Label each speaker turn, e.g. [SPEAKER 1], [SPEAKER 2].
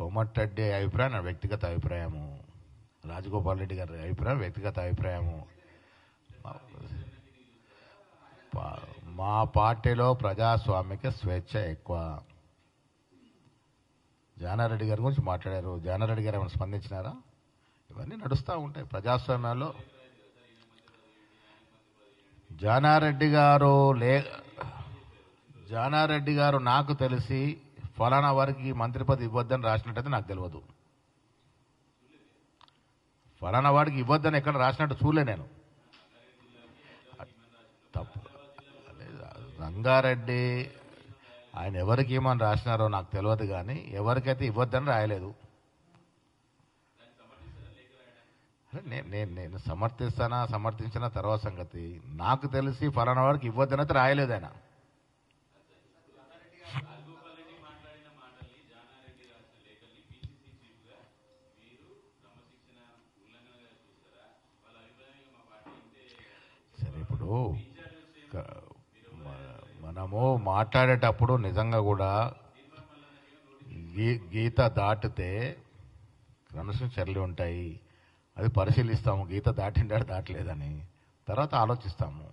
[SPEAKER 1] కోమటిరెడ్డి అభిప్రాయం నా వ్యక్తిగత అభిప్రాయము, రాజగోపాల్ రెడ్డి గారి అభిప్రాయం వ్యక్తిగత అభిప్రాయము. మా పార్టీలో ప్రజాస్వామిక స్వేచ్ఛ ఎక్కువ. జానారెడ్డి గారి గురించి మాట్లాడారు. జానారెడ్డి గారు ఏమైనా స్పందించినారా? ఇవన్నీ నడుస్తూ ఉంటాయి ప్రజాస్వామ్యాల్లో. జానారెడ్డి గారు నాకు తెలిసి ఫలానా వారికి మంత్రి పదవి ఇవ్వద్దని రాసినట్టయితే నాకు తెలియదు. ఫలానా వాడికి ఇవ్వద్దని ఎక్కడ రాసినట్టు చూడలే నేను. తప్పు రంగారెడ్డి ఆయన ఎవరికి ఏమని రాసినారో నాకు తెలియదు, కానీ ఎవరికైతే ఇవ్వద్దని రాయలేదు. నేను సమర్థించిన తర్వాత సంగతి. నాకు తెలిసి ఫలానా వాడికి ఇవ్వద్దని అయితే రాయలేదు ఆయన. సరే, ఇప్పుడు మనము మాట్లాడేటప్పుడు నిజంగా కూడా గీత దాటితే క్రమశిక్షణ చర్యలు ఉంటాయి. అది పరిశీలిస్తాము, గీత దాటిండాడు దాటలేదని. తర్వాత ఆలోచిస్తాము.